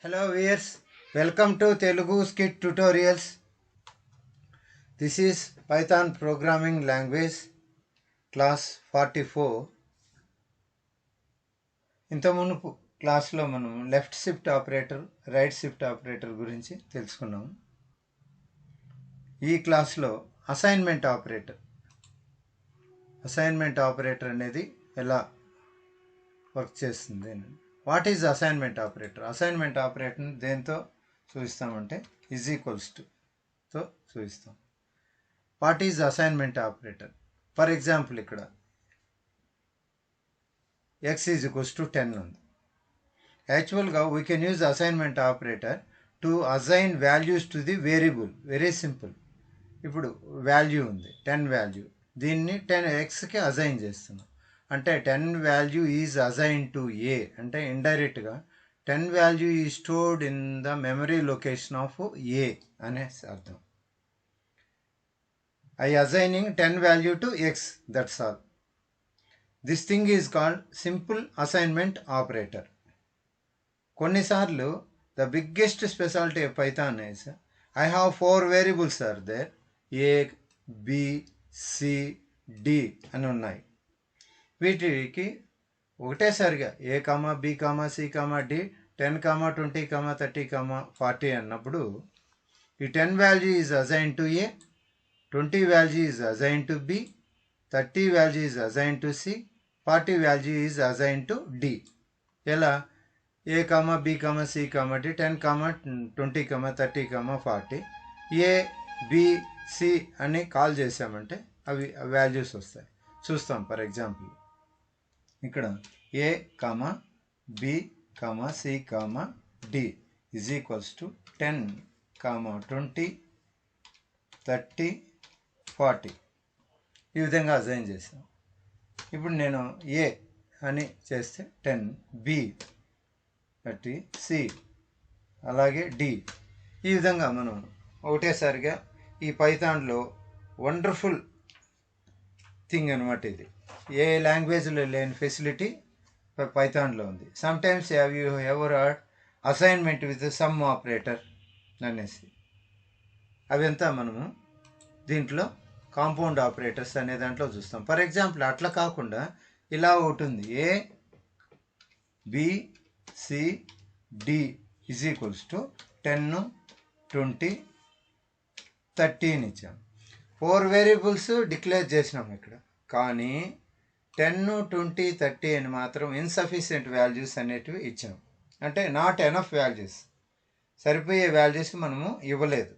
Hello viewers, welcome to Telugu Scit tutorials. This is Python programming language class 44. ఇంత మునుపు క్లాస్లో మనం left shift operator right shift operator గురించి తెలుసుకున్నాము. ఈ క్లాస్లో అసైన్మెంట్ ఆపరేటర్ అనేది ఎలా వర్క్ చేస్తుంది. What is assignment operator? Assignment ఆపరేటర్ని దేంతో చూపిస్తామంటే ఈజ్ ఈక్వల్స్ తో చూపిస్తాం. What is assignment operator? For example ఇక్కడ x ఈజ్ ఈక్వల్స్ టు 10 ఉంది. యాక్చువల్గా we can use assignment operator to assign values to the variable. Very simple. ఇప్పుడు value ఉంది 10 value, దీన్ని 10xకి అసైన్ చేస్తున్నాం అంటే 10 వాల్యూ ఈజ్ అసైన్ టు ఏ అంటే ఇండైరెక్ట్గా 10 value is stored in the memory location of ఏ అనే అర్థం. I assigning 10 value to x, that's all. This thing is called simple assignment operator. కొన్నిసార్లు the biggest speciality of Python is I have 4 variables are there, A B C D అని ఉన్నాయి. వీటికి ఒకటేసారిగా A comma B comma C comma D 10 comma 20 comma 30 comma 40 అన్నప్పుడు ఈ 10 value is assign to A, 20 value is assign to B, 30 value is assign to C, 40 value is assign to D. ఎలా? A comma B comma C comma D 10 comma 20 comma 30 comma 40 A B C అని call చేసామంటే అవి values వస్తాయి. చూస్తాం. For example ఇక్కడ A comma B comma C comma D is equals to 10 comma 20 30 40 ఈ విధంగా assign చేసాం. ఇప్పుడు నేను ఏ అని చేస్తే 10, బి 30, సి అలాగే డి. ఈ విధంగా మనం ఒకటేసారిగా ఈ పైథాన్లో వండర్ఫుల్ థింగ్ అనమాట ఇది. ఏ లాంగ్వేజ్లో లేని ఫెసిలిటీ పైథాన్లో ఉంది. Sometimes have you ever heard assignment with some operator అనేసి. అవంతా మనము దీంట్లో కాంపౌండ్ ఆపరేటర్స్ అనే దాంట్లో చూస్తాం. ఫర్ ఎగ్జాంపుల్ అట్లా కాకుండా ఇలా ఒకటి ఉంది, A B C D is equals to 10 20 30 అని ఇచ్చాం. 4 వేరియబుల్స్ డిక్లేర్ చేసినాం ఇక్కడ. కానీ 10 20 30 అని మాత్రం ఇన్సఫిషియెంట్ వాల్యూస్ అనేటివి ఇచ్చాం. అంటే నాట్ ఎనఫ్ వాల్యూస్, సరిపోయే వాల్యూస్ మనము ఇవ్వలేదు.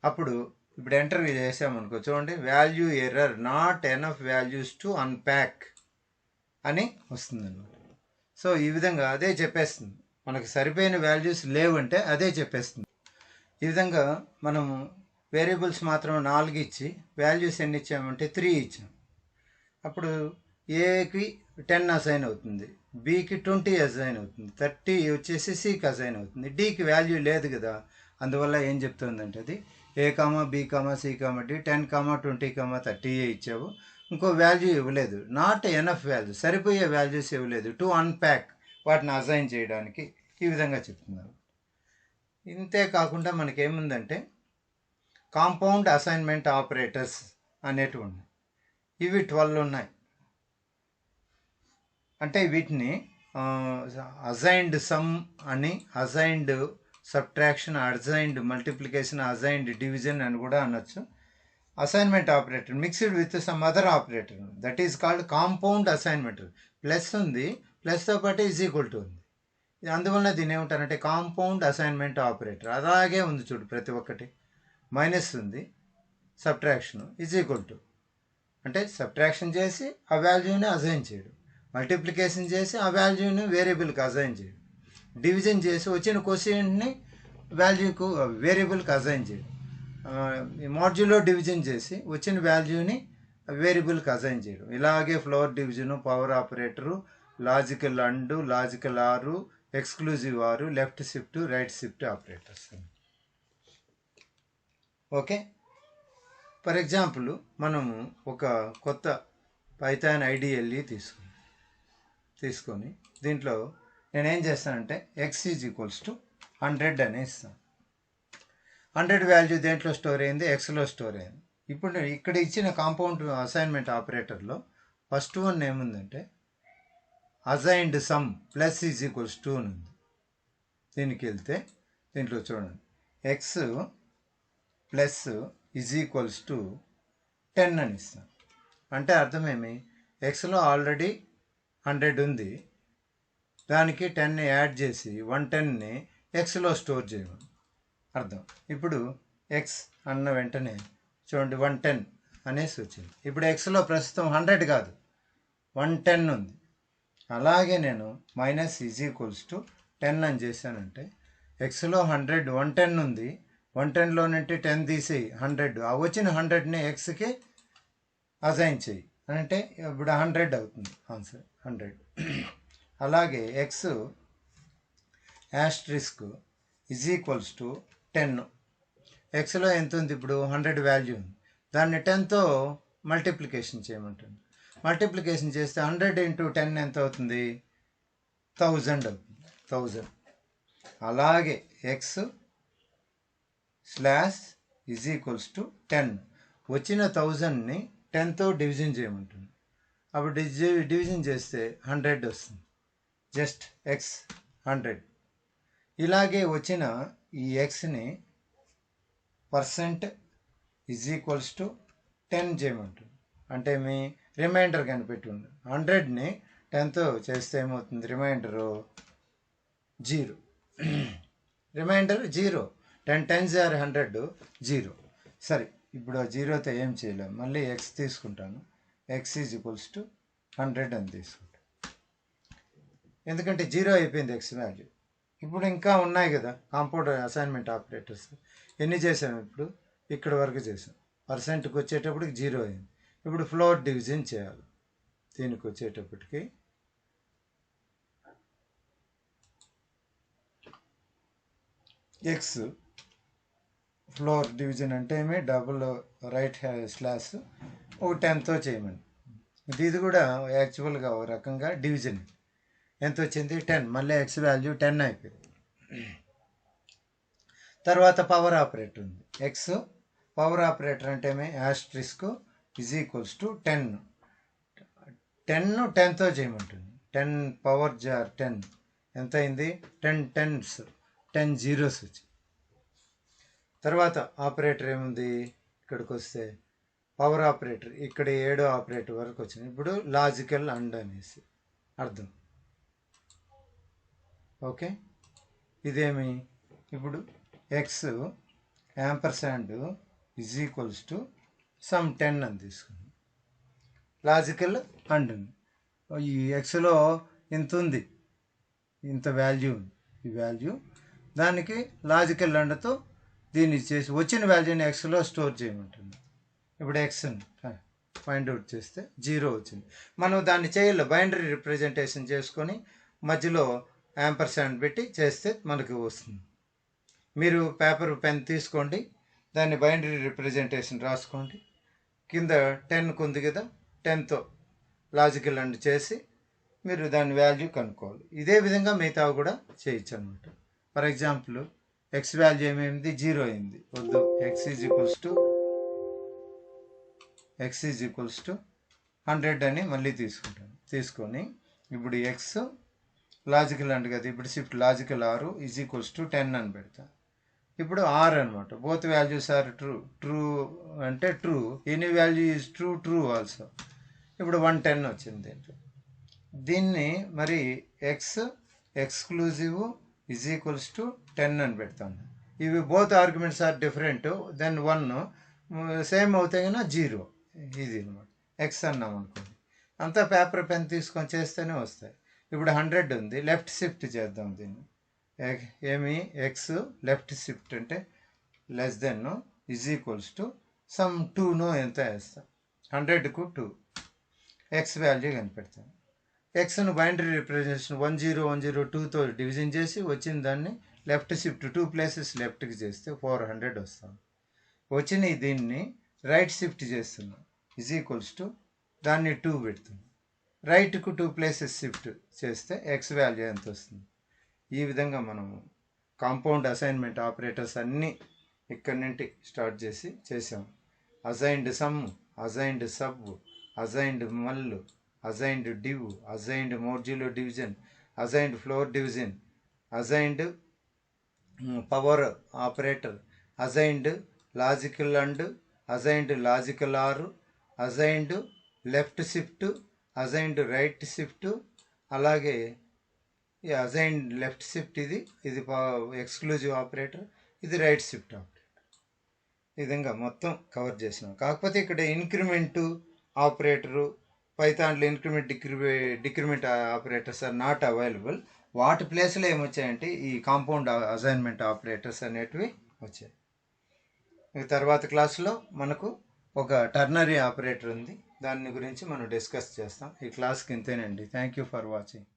అప్పుడు ఇప్పుడు ఎంటర్ చేసామనుకో, చూడండి, value error, not enough values to unpack అని వస్తుంది అన్నమాట. సో ఈ విధంగా అదే చెప్పేస్తుంది. మనకు సరిపోయిన వాల్యూస్ లేవంటే అదే చెప్పేస్తుంది. ఈ విధంగా మనము వేరియబుల్స్ మాత్రం 4 ఇచ్చి వాల్యూస్ ఎన్ని ఇచ్చామంటే 3 ఇచ్చాం. అప్పుడు ఏకి 10 అసైన్ అవుతుంది, బికి 20 అసైన్ అవుతుంది, 30 వచ్చేసి సికి అసైన్ అవుతుంది, డికి వాల్యూ లేదు కదా. అందువల్ల ఏం చెప్తుందంటే అది A comma B comma C comma D 10 comma 20 comma 30 ఇచ్చావు, ఇంకో వాల్యూ ఇవ్వలేదు, నాట్ ఎనఫ్ వాల్యూ, సరిపోయే వాల్యూస్ ఇవ్వలేదు టు అన్ప్యాక్, వాటిని అసైన్ చేయడానికి. ఈ విధంగా చెప్తున్నాను. ఇంతే కాకుండా మనకేముందంటే కాంపౌండ్ అసైన్మెంట్ ఆపరేటర్స్ అనేటివి ఉన్నాయి. ఇవి 12 ఉన్నాయి. అంటే వీటిని అసైన్డ్ సమ్ అని, assigned subtraction, assigned multiplication, assigned division అని కూడా అనొచ్చు. Assignment operator mixed with some other operator, that is called compound assignment. Plus ఉంది, ప్లస్తో పాటు ఈజ్ ఈక్వల్ టు ఉంది. అందువల్ల దీన్ని ఏమంటారంటే కాంపౌండ్ అసైన్మెంట్ ఆపరేటర్. అలాగే ఉంది చూడు, ప్రతి ఒక్కటి. మైనస్ ఉంది, సబ్ట్రాక్షన్, ఈజ్ ఈక్వల్ టు అంటే సబ్ట్రాక్షన్ చేసి ఆ వాల్యూని అసైన్ చేయడం, మల్టిప్లికేషన్ చేసి ఆ వాల్యూని వేరియబుల్కి అసైన్ చేయడం, డివిజన్ చేసి వచ్చిన క్వశ్చన్ని వాల్యూకు వేరియబుల్కి అసైన్ చేయడం, మాడ్యులో డివిజన్ చేసి వచ్చిన వాల్యూని వేరియబుల్కి అసైన్ చేయడం. ఇలాగే floor division, power operator, logical and, logical ఆరు, ఎక్స్క్లూజివ్ ఆరు, left shift right shift operators. Okay. For example మనము ఒక కొత్త పైథాన్ ఐడిఎల్ఈ తీసుకొని దీంట్లో నేనేం చేస్తానంటే ఎక్స్ ఈజ్ ఈక్వల్స్ టు 100 అని ఇస్తాను. 100 వాల్యూ దేంట్లో స్టోర్ అయింది? ఎక్స్లో స్టోర్ అయింది. ఇప్పుడు ఇక్కడ ఇచ్చిన కాంపౌండ్ అసైన్మెంట్ ఆపరేటర్లో ఫస్ట్ వన్ ఏముందంటే assigned sum plus is equals to అని ఉంది. దీనికి వెళ్తే దీంట్లో చూడండి X plus is equals to 10 అని ఇస్తాం. అంటే అర్థమేమి? ఎక్స్లో ఆల్రెడీ 100 ఉంది, దానికి 10ని యాడ్ చేసి 110ని ఎక్స్లో స్టోర్ చేయమని అర్థం. ఇప్పుడు ఎక్స్ అన్న వెంటనే చూడండి 110 అనేసి వచ్చింది. ఇప్పుడు ఎక్స్లో ప్రస్తుతం 100 కాదు 110 ఉంది. అలాగే నేను మైనస్ ఈజ్ ఈక్వల్స్ టు 10 అని చేశానంటే ఎక్స్లో 110 ఉంది, 110లో నుండి 10 తీసి 100, ఆ వచ్చిన 100ని ఎక్స్కి అసైన్ చేయి అంటే ఇప్పుడు 100 అవుతుంది ఆన్సర్ 100. అలాగే ఎక్స్ యాస్ట్రిస్క్ ఈజ్ ఈక్వల్స్ టు 10. ఎక్స్లో ఎంత ఉంది? ఇప్పుడు 100 వాల్యూ ఉంది, దాన్ని 10తో మల్టిప్లికేషన్ చేయమంటుంది. మల్టిప్లికేషన్ చేస్తే 100 ఇంటూ 10 ఎంత అవుతుంది? 1000 అవుతుంది. 1000. అలాగే X slash is equals to 10. వచ్చిన 1000ని 10తో డివిజన్ చేయమంటుంది. అప్పుడు డివిజన్ చేస్తే 100 వస్తుంది. Just X 100. ఇలాగే వచ్చిన ఈ ఎక్స్ని పర్సెంట్ ఈజ్ ఈక్వల్స్ టు 10 చేయమంటుంది. అంటే మీ రిమైండర్ కనిపెట్టుంది. 100ని 10తో చేస్తే ఏమవుతుంది? రిమైండరు 0. రిమైండర్ 0. 10 times 100 0. సరే, ఇప్పుడు ఆ 0తో ఏం చేయలేము. మళ్ళీ ఎక్స్ తీసుకుంటాను. ఎక్స్ ఈజ్ ఈక్వల్స్ టు 100 అని తీసుకుంటాను. ఎందుకంటే 0 అయిపోయింది ఎక్స్ వాల్యూ. ఇప్పుడు ఇంకా ఉన్నాయి కదా కాంపౌండ్ అసైన్మెంట్ ఆపరేటర్స్. ఎన్ని చేసాము? ఇప్పుడు ఇక్కడ వరకు చేసాం. పర్సెంట్కి వచ్చేటప్పటికి 0 అయింది. ఇప్పుడు ఫ్లోర్ డివిజన్ చేయాలి. దీనికి వచ్చేటప్పటికి ఎక్స్ ఫ్లోర్ డివిజన్ అంటే ఏమి? డబుల్ రైట్ స్లాష్ ఒక 10తో చేయమని. ఇది కూడా యాక్చువల్గా ఒక రకంగా డివిజన్. ఎంత వచ్చింది? 10. మళ్ళీ ఎక్స్ వాల్యూ 10 అయిపోయింది. తర్వాత పవర్ ఆపరేటర్ ఉంది. ఎక్స్ పవర్ ఆపరేటర్ అంటే ఏమి? Asterisk is equals to 10. 10 10తో చేయమంటుంది. 10 పవర్ జార్ 10 ఎంత అయింది? 10 10s 10 zeros వచ్చి. తర్వాత ఆపరేటర్ ఏముంది? ఇక్కడికి వస్తే పవర్ ఆపరేటర్ ఇక్కడ 7వ ఆపరేటర్ వరకు వచ్చింది. ఇప్పుడు లాజికల్ అండ్ అనేసి అర్థం. ఓకే, ఇదేమి? ఇప్పుడు x ampersand is equals to some 10 అని తీసుకుంది. లాజికల్ అండ్ ఈ ఎక్స్లో ఇంత ఉంది, ఇంత వాల్యూ ఉంది, ఈ వాల్యూ దానికి లాజికల్ అండ్తో దీన్ని చేసి వచ్చిన వాల్యూని ఎక్స్లో స్టోర్ చేయమంటుంది. ఇప్పుడు ఎక్స్ని ఫైండ్ అవుట్ చేస్తే 0 వచ్చింది. మనం దాన్ని చేయాలి బైనరీ రిప్రజెంటేషన్ చేసుకొని మధ్యలో యాంపర్సాండ్ పెట్టి చేస్తే మనకు వస్తుంది. మీరు పేపర్ పెన్ తీసుకోండి, దాన్ని బైనరీ రిప్రజెంటేషన్ రాసుకోండి. కింద 10 ఉంది కదా, 10తో లాజికల్ అండ్ చేసి మీరు దాని వాల్యూ కనుక్కోవాలి. ఇదే విధంగా మిగతావి కూడా చేయొచ్చు అనమాట. ఫర్ ఎగ్జాంపుల్ ఎక్స్ వాల్యూ ఏమైంది? 0 అయింది. వద్దు, ఎక్స్ ఈజ్ ఈక్వల్స్ టు 100 అని మళ్ళీ తీసుకుంటాను. తీసుకొని ఇప్పుడు ఎక్స్ లాజికల్ అండ్ కదా, ఇప్పుడు shift logical or is equals to 10 అని పెడతా. ఇప్పుడు ఆర్ అనమాట. Both values are true. True అంటే true, any value is true, true also. ఇప్పుడు 110 వచ్చింది. దీన్ని మరి x exclusive is equals to 10 అని పెడతాను. ఇవి both arguments are different, then 1 same అవుతే కన్నా 0. ఇది అనమాట. ఎక్స్ అన్నాం అనుకోండి, అంతా పేపర్ పెన్ తీసుకొని చేస్తేనే వస్తాయి. ఇప్పుడు 100 ఉంది, లెఫ్ట్ షిఫ్ట్ చేద్దాం దీన్ని. ఏమి? ఎక్స్ లెఫ్ట్ షిఫ్ట్ అంటే less than is equals to some 2 ఎంత వేస్తాం? 100కు 2 ఎక్స్ వాల్యూ కనిపెడతాను. ఎక్స్ను బైనరీ రిప్రజెంటేషన్ 10102తో డివిజన్ చేసి వచ్చిన దాన్ని లెఫ్ట్ షిఫ్ట్ 2 ప్లేసెస్ లెఫ్ట్కి చేస్తే 400 వస్తాం. వచ్చిన దీన్ని రైట్ షిఫ్ట్ చేస్తున్నాం ఈజ్ ఈక్వల్స్ టు దాన్ని 2 పెడుతున్నాం. రైట్కు 2 ప్లేసెస్ షిఫ్ట్ చేస్తే ఎక్స్ వాల్యూ ఎంత వస్తుంది? ఈ విధంగా మనం కాంపౌండ్ అసైన్మెంట్ ఆపరేటర్స్ అన్నీ ఇక్కడి నుండి స్టార్ట్ చేసాం. Assigned sum, assigned sub, assigned mul, assigned div, assigned modulo division, assigned floor division, assigned power operator, assigned logical and, assigned logical or, assigned left shift, assigned right shift, అలాగే ఈ assigned left shift ఇది exclusive operator, ఇది right shift operator. ఈ విధంగా మొత్తం cover చేసినాం. కాకపోతే ఇక్కడ ఇంక్రిమెంటు ఆపరేటరు, పైథాన్లో increment decrement operators are not available. వాటి ప్లేస్లో ఏమొచ్చాయంటే ఈ కాంపౌండ్ అసైన్మెంట్ ఆపరేటర్స్ అనేటివి వచ్చాయి. తర్వాత క్లాస్లో మనకు ఒక టర్నరీ ఆపరేటర్ ఉంది, దాని గురించి మనం డిస్కస్ చేస్తాం. ఈ క్లాస్కి ఇంతేనండి. Thank you for watching.